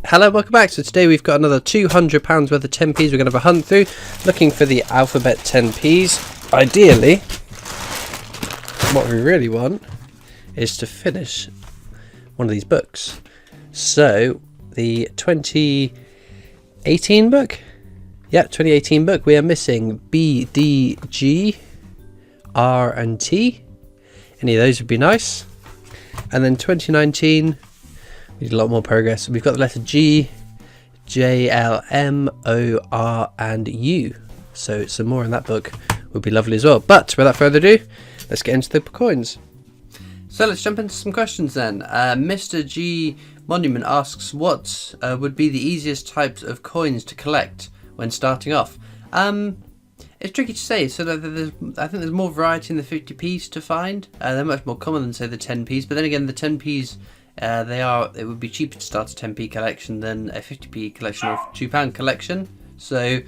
Hello, welcome back. So today we've got another £200 worth of 10p's we're going to have a hunt through, looking for the alphabet 10p's. Ideally, what we really want is to finish one of these books. So, the 2018 book? Yeah, 2018 book. We are missing B, D, G, R and T. Any of those would be nice. And then 2019... we did a lot more progress. We've got the letter G, J, L, M, O, R and U. So some more in that book would be lovely as well. But without further ado, let's get into the coins. So let's jump into some questions then. Mr. G Monument asks, what would be the easiest types of coins to collect when starting off? It's tricky to say. So I think there's more variety in the 50p's to find. They're much more common than, say, the 10p's. But then again, the 10p's... it would be cheaper to start a 10p collection than a 50p collection or £2 collection. So,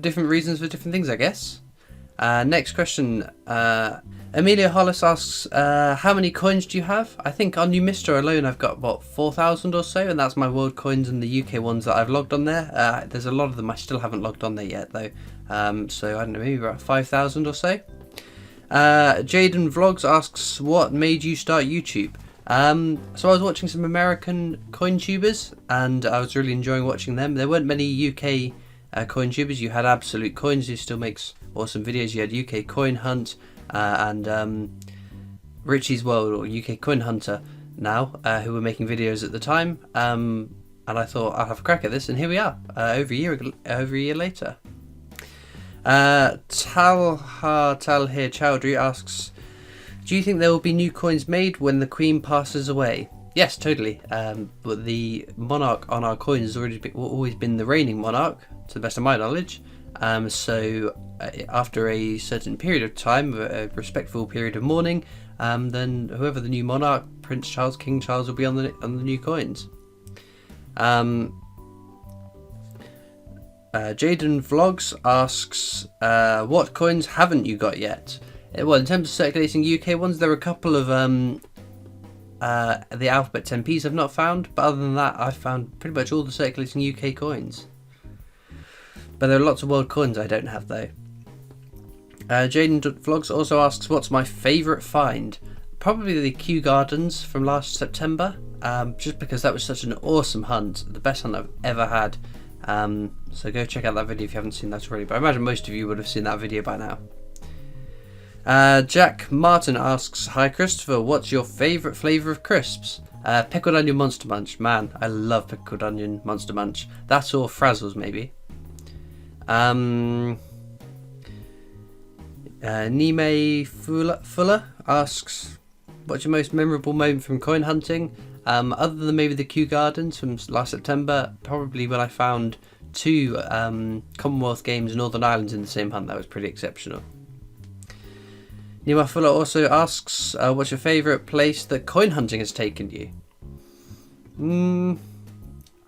different reasons for different things, I guess. Next question. Amelia Hollis asks, how many coins do you have? I think on New Mister alone I've got, what, 4,000 or so, and that's my world coins and the UK ones that I've logged on there. There's a lot of them I still haven't logged on there yet, though. So, I don't know, maybe about 5,000 or so. Jaden Vlogs asks, what made you start YouTube? So I was watching some American coin tubers and I was really enjoying watching them. There weren't many UK coin tubers. You had Absolute Coins, who still makes awesome videos. You had UK Coin Hunt and Richie's World, or UK Coin Hunter now, who were making videos at the time. And I thought I'll have a crack at this, and here we are, over a year later. Talhir Chowdhury asks, do you think there will be new coins made when the Queen passes away? Yes, totally. But the monarch on our coins has always been the reigning monarch, to the best of my knowledge. So after a certain period of time, a respectful period of mourning, then whoever the new monarch, Prince Charles, King Charles, will be on the new coins. Jaden Vlogs asks, what coins haven't you got yet? Well, in terms of circulating UK ones, there are a couple of the alphabet 10p's I've not found, but other than that, I've found pretty much all the circulating UK coins. But there are lots of world coins I don't have, though. Jaden Vlogs also asks, what's my favourite find? Probably the Kew Gardens from last September, just because that was such an awesome hunt, the best hunt I've ever had. So go check out that video if you haven't seen that already, but I imagine most of you would have seen that video by now. Jack Martin asks, hi Christopher, what's your favourite flavour of crisps? Pickled onion Monster Munch. Man, I love pickled onion Monster Munch. That or Frazzles, maybe. Nime Fuller asks, what's your most memorable moment from coin hunting? Other than maybe the Kew Gardens from last September, probably when I found 2 Commonwealth Games Northern Ireland in the same hunt. That was pretty exceptional. Nima Fuller also asks, what's your favourite place that coin hunting has taken you?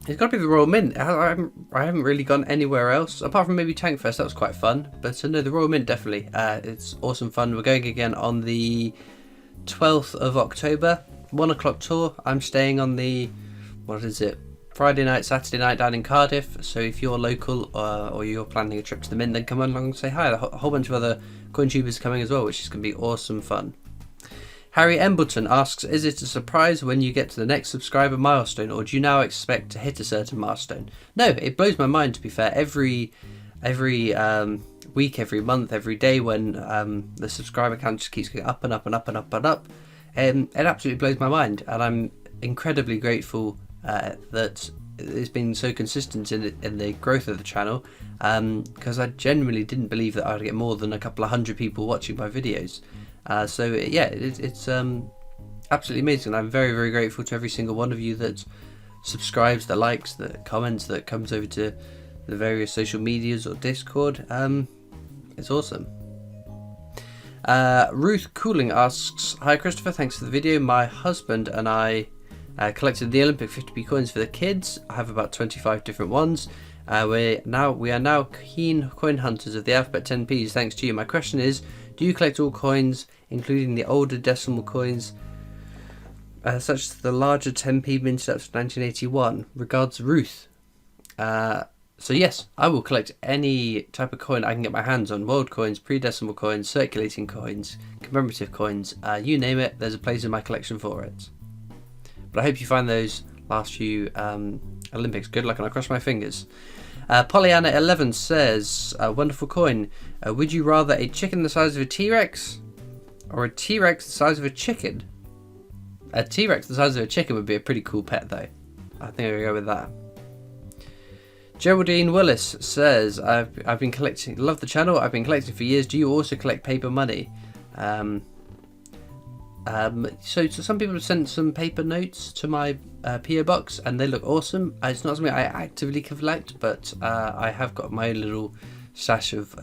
It's got to be the Royal Mint. I haven't really gone anywhere else, apart from maybe Tankfest. That was quite fun. But no, the Royal Mint definitely. It's awesome fun. We're going again on the 12th of October, 1 o'clock tour. I'm staying on the, Friday night, Saturday night down in Cardiff. So if you're local or you're planning a trip to the Mint, then come along and say hi. A whole bunch of other coin tubers coming as well, which is going to be awesome fun. Harry Embleton asks, is it a surprise when you get to the next subscriber milestone, or do you now expect to hit a certain milestone? No, it blows my mind, to be fair. Every week, every month, every day, when the subscriber count just keeps going up and up and up and up and up, it absolutely blows my mind, and I'm incredibly grateful that it's been so consistent in the growth of the channel, because I genuinely didn't believe that I would get more than a couple of hundred people watching my videos. So yeah, it's absolutely amazing. I'm very, very grateful to every single one of you that subscribes, that likes, that comments, that comes over to the various social medias or Discord. It's awesome. Ruth Cooling asks, hi Christopher, thanks for the video. My husband and I collected the Olympic 50p coins for the kids. I have about 25 different ones. We are now keen coin hunters of the alphabet 10p's thanks to you. My question is, do you collect all coins, including the older decimal coins? such as the larger 10p minted up to 1981. Regards, Ruth. So yes, I will collect any type of coin I can get my hands on. World coins, pre-decimal coins, circulating coins, commemorative coins, you name it, there's a place in my collection for it. But I hope you find those last few Olympics good luck, and I cross my fingers. Pollyanna11 says, wonderful coin. Would you rather a chicken the size of a T-Rex or a T-Rex the size of a chicken? A T-Rex the size of a chicken would be a pretty cool pet though. I think I'll go with that. Geraldine Willis says, I've been collecting, love the channel, I've been collecting for years. Do you also collect paper money? So some people have sent some paper notes to my PO box and they look awesome. It's not something I actively collect, but I have got my own little stash of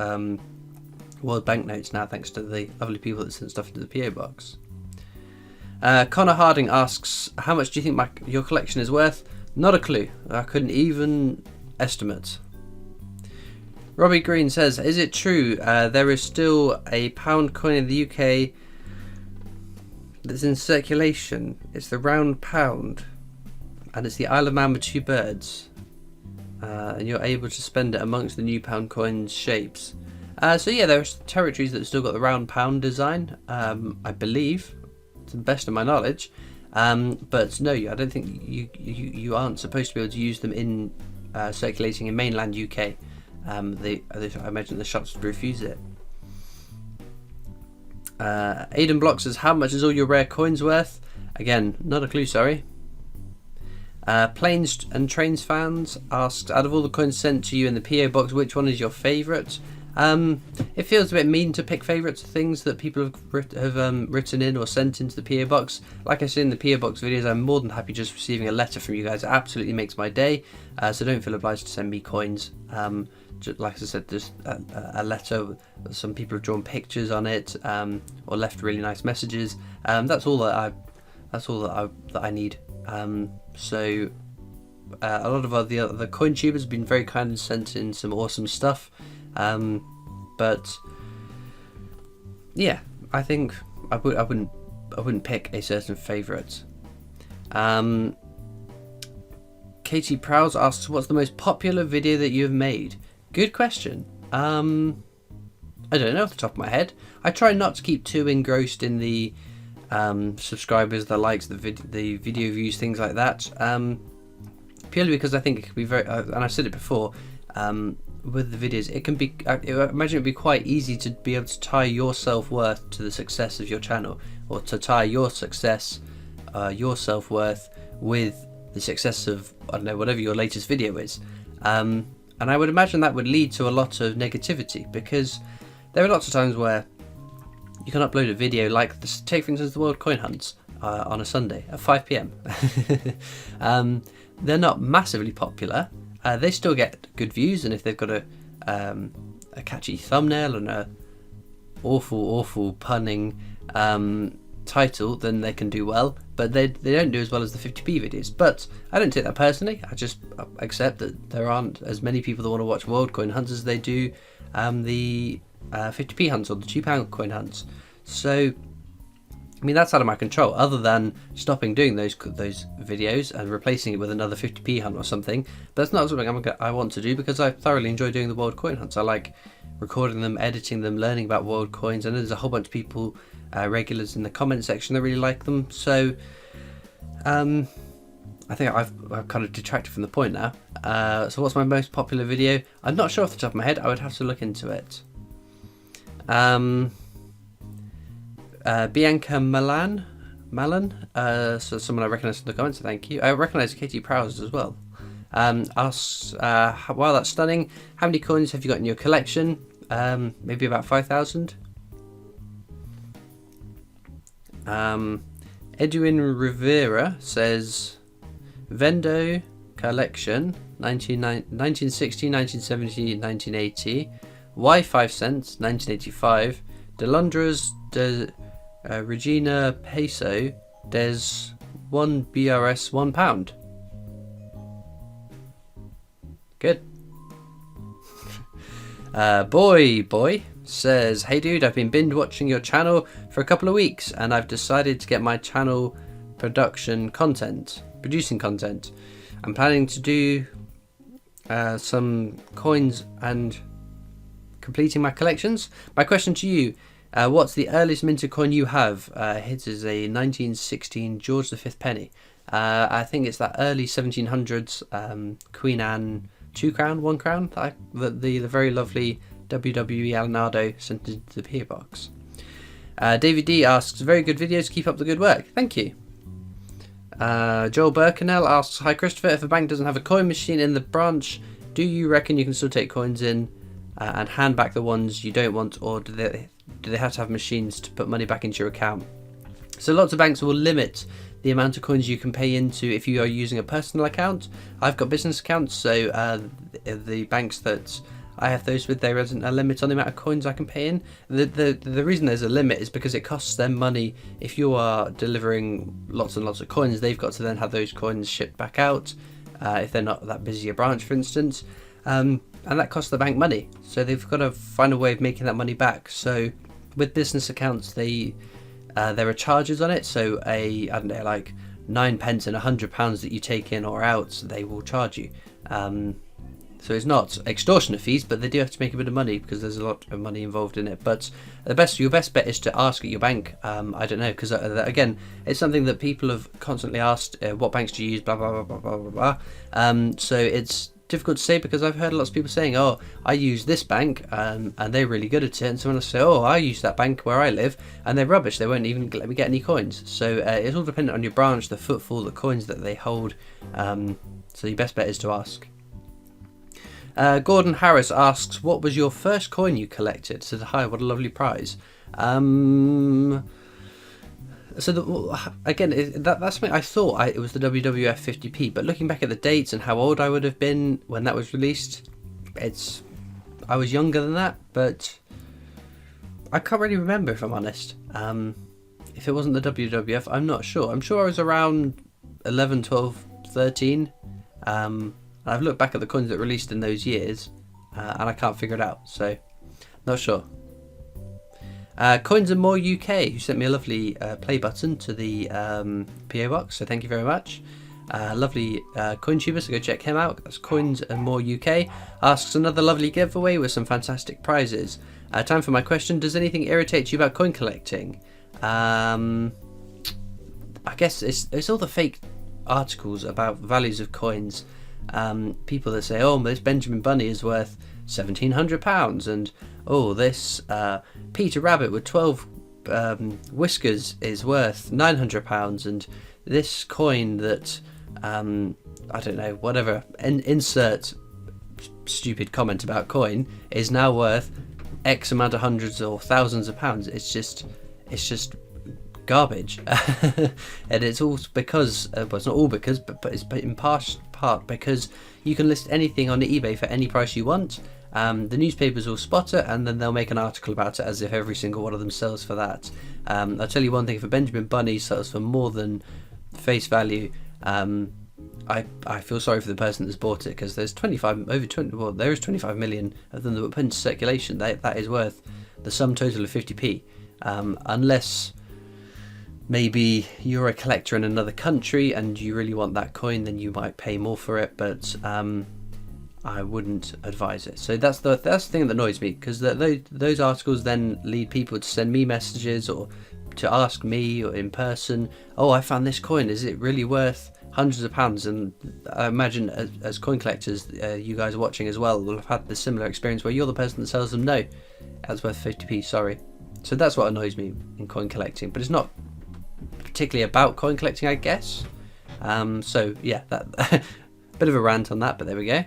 World banknotes now, thanks to the lovely people that sent stuff into the PO box. Connor Harding asks, how much do you think your collection is worth? Not a clue. I couldn't even estimate. Robbie Green says, is it true there is still a pound coin in the UK that's in circulation? It's the round pound and it's the Isle of Man with two birds, and you're able to spend it amongst the new pound coins shapes. So yeah, there are territories that have still got the round pound design, I believe, to the best of my knowledge, but no, I don't think you aren't supposed to be able to use them in circulating in mainland UK. I imagine the shops would refuse it. Aidan Block says, how much is all your rare coins worth? Again, not a clue, sorry. Planes and Trains fans asks, out of all the coins sent to you in the PO box, which one is your favourite? It feels a bit mean to pick favourites of things that people have written in or sent into the PO box. Like I said in the PO box videos, I'm more than happy just receiving a letter from you guys. It absolutely makes my day, so don't feel obliged to send me coins. Just, like I said, just a letter. Some people have drawn pictures on it, or left really nice messages. That's all that I need. So a lot of the other coin tubers have been very kind and sent in some awesome stuff. But yeah, I think I wouldn't pick a certain favourite. Katie Prowse asks, what's the most popular video that you have made? Good question. I don't know off the top of my head. I try not to keep too engrossed in the subscribers, the likes, the video views, things like that. Purely because I think it could be very, and I've said it before, with the videos, it can be, I imagine it would be quite easy to be able to tie your self-worth to the success of your channel, or to tie your success, your self-worth with the success of, I don't know, whatever your latest video is. And I would imagine that would lead to a lot of negativity, because there are lots of times where you can upload a video like this, take for instance the World Coin Hunts on a Sunday at 5 PM. They're not massively popular. They still get good views, and if they've got a catchy thumbnail and a awful punning title, then they can do well, but they don't do as well as the 50p videos. But I don't take that personally. I just accept that there aren't as many people that want to watch World Coin Hunts as they do the 50p hunts or the £2 coin hunts. So I mean, that's out of my control, other than stopping doing those videos and replacing it with another 50p hunt or something. But that's not something I want to do, because I thoroughly enjoy doing the World Coin Hunts. I like recording them, editing them, learning about world coins. I know there's a whole bunch of people, regulars in the comment section, that really like them. So I think I've kind of detracted from the point now. So what's my most popular video? I'm not sure off the top of my head. I would have to look into it. Bianca Malan, so someone I recognise from the comments, so thank you. I recognise Katie Prowse as well. Asks, wow, that's stunning. How many coins have you got in your collection? Maybe about 5,000. Edwin Rivera says, Vendo collection, 1960, 1970, 1980. Y 5 cents, 1985. Delundras de Regina Peso, des 1 BRS £1. Good. Boy says, hey dude, I've been binge watching your channel for a couple of weeks and I've decided to get my channel producing content. I'm planning to do some coins and completing my collections. My question to you, what's the earliest minted coin you have? His is a 1916 George V penny. I think it's that early 1700s Queen Anne 2 crown, 1 crown, the very lovely WWE Alenado sent into the PO box. David D asks, very good videos, keep up the good work. Thank you. Joel Birkenell asks, hi Christopher, if a bank doesn't have a coin machine in the branch, do you reckon you can still take coins in and hand back the ones you don't want, or do they have to have machines to put money back into your account? So lots of banks will limit the amount of coins you can pay into if you are using a personal account. I've got business accounts, so the banks that I have those with, there isn't a limit on the amount of coins I can pay in. The reason there's a limit is because it costs them money. If you are delivering lots and lots of coins, they've got to then have those coins shipped back out if they're not that busy a branch, for instance. And that costs the bank money. So they've got to find a way of making that money back. So with business accounts, there are charges on it. So I don't know, like 9 pence and £100 that you take in or out, they will charge you. So it's not extortionate fees, but they do have to make a bit of money because there's a lot of money involved in it. But your best bet is to ask at your bank. I don't know, because again, it's something that people have constantly asked. What banks do you use? Blah blah blah blah blah blah. So it's difficult to say because I've heard lots of people saying, "Oh, I use this bank, and they're really good at it." And someone will say, "Oh, I use that bank where I live, and they're rubbish. They won't even let me get any coins." So it's all dependent on your branch, the footfall, the coins that they hold. So your best bet is to ask. Gordon Harris asks, what was your first coin you collected? Said, hi, what a lovely prize. Again, that's something I thought it was the WWF 50p, but looking back at the dates and how old I would have been when that was released, I was younger than that, but I can't really remember, if I'm honest. If it wasn't the WWF, I'm not sure. I'm sure I was around 11, 12, 13. I've looked back at the coins that released in those years, and I can't figure it out, so not sure. Coins and More UK, who sent me a lovely play button to the PO box, so thank you very much. Lovely coin tuber, so go check him out. That's Coins and More UK. Asks another lovely giveaway with some fantastic prizes. Time for my question. Does anything irritate you about coin collecting? I guess it's all the fake articles about values of coins. People that say, oh, this Benjamin Bunny is worth £1,700, and oh, this Peter Rabbit with 12 whiskers is worth £900, and this coin that I don't know, whatever, insert stupid comment about coin is now worth X amount of hundreds or thousands of pounds. It's just garbage. And it's all because well, it's not all because, but it's in part because you can list anything on eBay for any price you want. The newspapers will spot it, and then they'll make an article about it as if every single one of them sells for that. I'll tell you one thing: if a Benjamin Bunny sells for more than face value, I feel sorry for the person that's bought it, because there's there is 25 million of them that were put into circulation. That is worth the sum total of 50p, unless maybe you're a collector in another country and you really want that coin, then you might pay more for it, but I wouldn't advise it. So that's the thing that annoys me, because those articles then lead people to send me messages or to ask me or in person, oh, I found this coin, is it really worth hundreds of pounds? And I imagine as coin collectors, you guys are watching as well will have had the similar experience where you're the person that sells them, no, that's worth 50p, sorry. So that's what annoys me in coin collecting, but it's not particularly about coin collecting, I guess. So yeah, that bit of a rant on that, but there we go.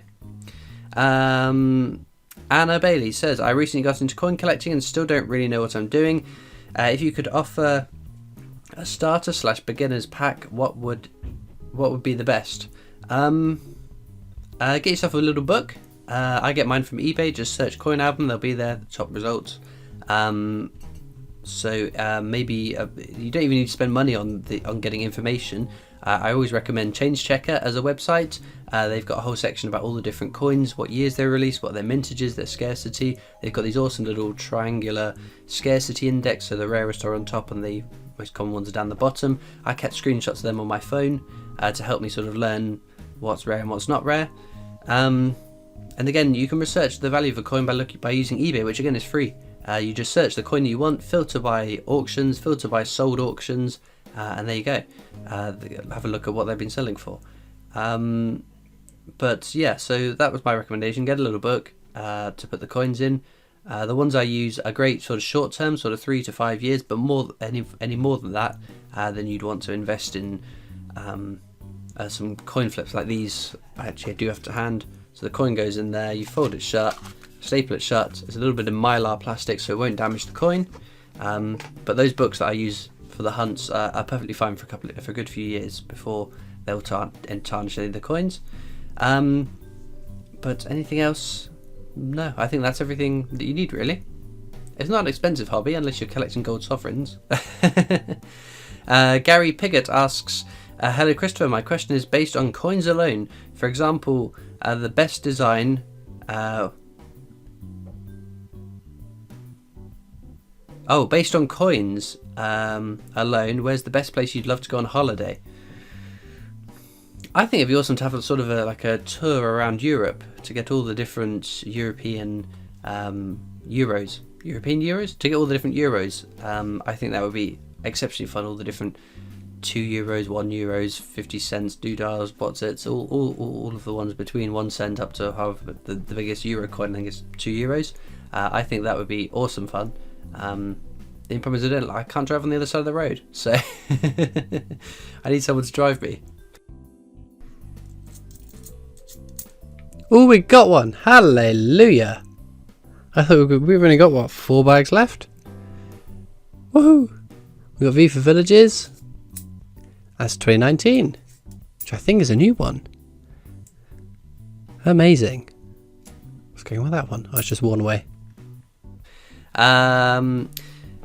Anna Bailey says, I recently got into coin collecting and still don't really know what I'm doing. If you could offer a starter / beginners pack, what would be the best? Get yourself a little book. I get mine from eBay. Just search coin album, they'll be there, the top results. So maybe you don't even need to spend money on getting information. I always recommend Change Checker as a website. They've got a whole section about all the different coins, what years they're released, what their mintage is, their scarcity. They've got these awesome little triangular scarcity index, so the rarest are on top and the most common ones are down the bottom. I kept screenshots of them on my phone to help me sort of learn what's rare and what's not rare. And again, you can research the value of a coin by using eBay, which again is free. You just search the coin you want, filter by auctions, filter by sold auctions, and there you go. Have a look at what they've been selling for. But yeah, so that was my recommendation. Get a little book to put the coins in. The ones I use are great sort of short term, sort of 3 to 5 years, but any more than that, then you'd want to invest in some coin flips like these. Actually, I do have to hand. So the coin goes in there, you fold it shut, staple it shut. There's a little bit of mylar plastic so it won't damage the coin. But those books that I use for the hunts are perfectly fine for a good few years before they'll tarnish any of the coins. But anything else? No, I think that's everything that you need, really. It's not an expensive hobby unless you're collecting gold sovereigns. Gary Piggott asks, hello Christopher, my question is based on coins alone. For example, the best design... based on coins alone, where's the best place you'd love to go on holiday? I think it'd be awesome to have a sort of a tour around Europe to get all the different European euros. European euros? To get all the different euros. I think that would be exceptionally fun. All the different 2 euros, 1 euros, 50 cents, doodahs, what's it? All of the ones between 1 cent up to however the biggest euro coin, I think is 2 euros. I think that would be awesome fun. The problem is I can't drive on the other side of the road, so I need someone to drive me. Oh, we got one! Hallelujah! I thought we've only got, 4 bags left? Woohoo! We got V for Villages. That's 2019, which I think is a new one. Amazing. What's going on with that one? Oh, it's just worn away.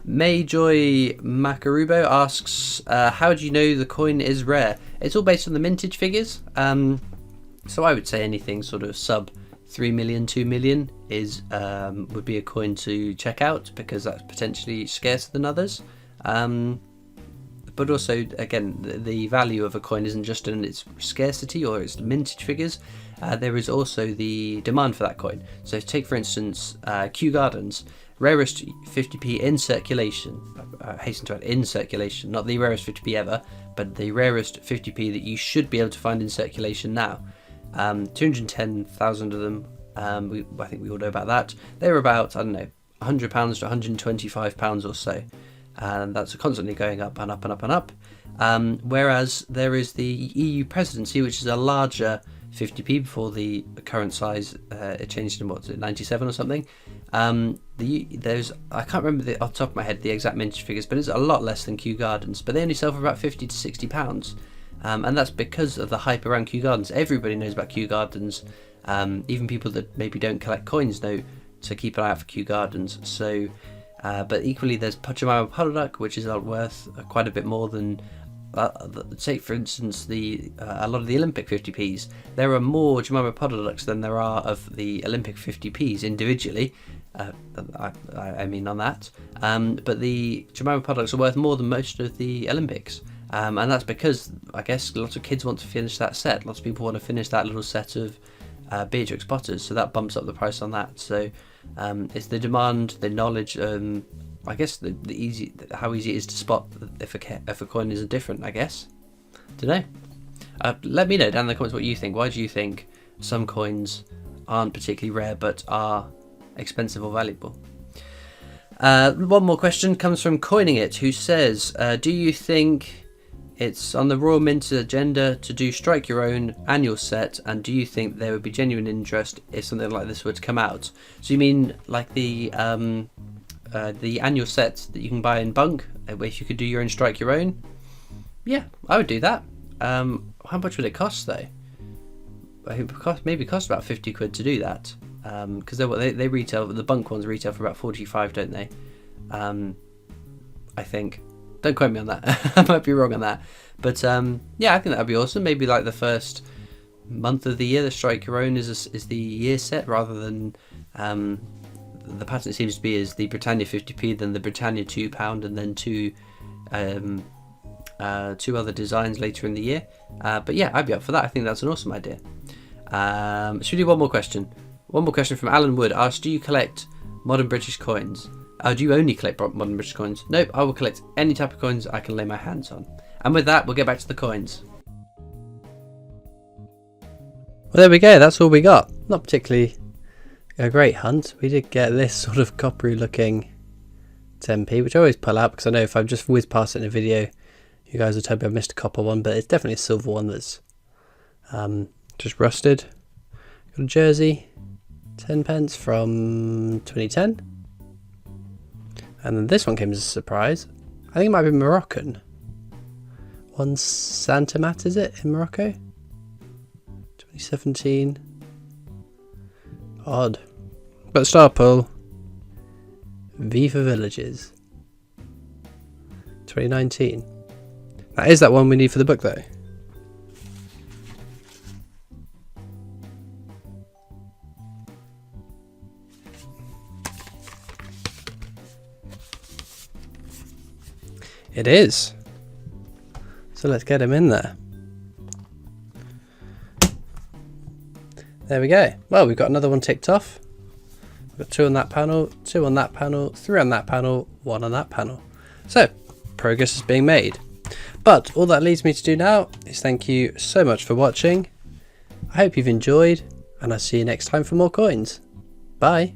Mayjoy Macarubo asks, how do you know the coin is rare? It's all based on the mintage figures. So I would say anything sort of sub 3 million, 2 million is would be a coin to check out because that's potentially scarcer than others. But also, again, the value of a coin isn't just in its scarcity or its mintage figures. There is also the demand for that coin. So take, for instance, Kew Gardens, rarest 50p in circulation. I hasten to add, in circulation, not the rarest 50p ever, but the rarest 50p that you should be able to find in circulation now. 210,000 of them. I think we all know about that. They're about, I don't know, £100 to £125 or so. And that's constantly going up and up and up and up. Whereas there is the EU presidency, which is a larger 50p before the current size. It changed in 97 or something. There's, I can't remember off the top of my head the exact mintage figures, but it's a lot less than Kew Gardens. But they only sell for about 50 to 60 pounds. And that's because of the hype around Kew Gardens. Everybody knows about Kew Gardens. Even people that maybe don't collect coins know to keep an eye out for Kew Gardens. So, but equally, there's Pachamama Puddle Duck, which is worth quite a bit more than, say, for instance, a lot of the Olympic 50p's. There are more Jemima Puddle Ducks than there are of the Olympic 50p's individually. I mean on that. But the Jemima Puddle Ducks are worth more than most of the Olympics. And that's because, I guess, lots of kids want to finish that set. Lots of people want to finish that little set of Beatrix Potters, so that bumps up the price on that. So it's the demand, the knowledge, I guess how easy it is to spot if a coin isn't different, I guess. Don't know. Let me know down in the comments what you think. Why do you think some coins aren't particularly rare but are expensive or valuable? One more question comes from Coining It, who says, do you think it's on the Royal Mint's agenda to do Strike Your Own annual set, and do you think there would be genuine interest if something like this were to come out? So you mean like the annual set that you can buy in Bunk, if you could do your own Strike Your Own? Yeah, I would do that. How much would it cost though? It would maybe cost about 50 quid to do that, because they retail, the Bunk ones retail for about 45, don't they? I think. Don't quote me on that. I might be wrong on that. But yeah, I think that would be awesome. Maybe like the first month of the year, the Strike Your Own is the year set, rather than the pattern it seems to be is the Britannia 50p, then the Britannia £2, and then 2 two other designs later in the year. But yeah, I'd be up for that. I think that's an awesome idea. Should we do one more question? One more question from Alan Wood. Asked, do you collect modern British coins? Do you only collect modern British coins? Nope, I will collect any type of coins I can lay my hands on. And with that, we'll get back to the coins. Well, there we go. That's all we got. Not particularly a great hunt. We did get this sort of coppery looking 10p, which I always pull out because I know if I just whiz past it in a video, you guys will tell me I've missed a copper one, but it's definitely a silver one that's just rusted. Got a jersey, 10p from 2010. And then this one came as a surprise. I think it might be Moroccan. One Santa Mat, is it, in Morocco? 2017. Odd. But star pull. V for Villages. 2019. That is that one we need for the book though. It is. So let's get him in there. There we go. Well, we've got another one ticked off. We've got 2 on that panel, 2 on that panel, 3 on that panel, 1 on that panel. So, progress is being made. But all that leaves me to do now is thank you so much for watching. I hope you've enjoyed, and I'll see you next time for more coins. Bye.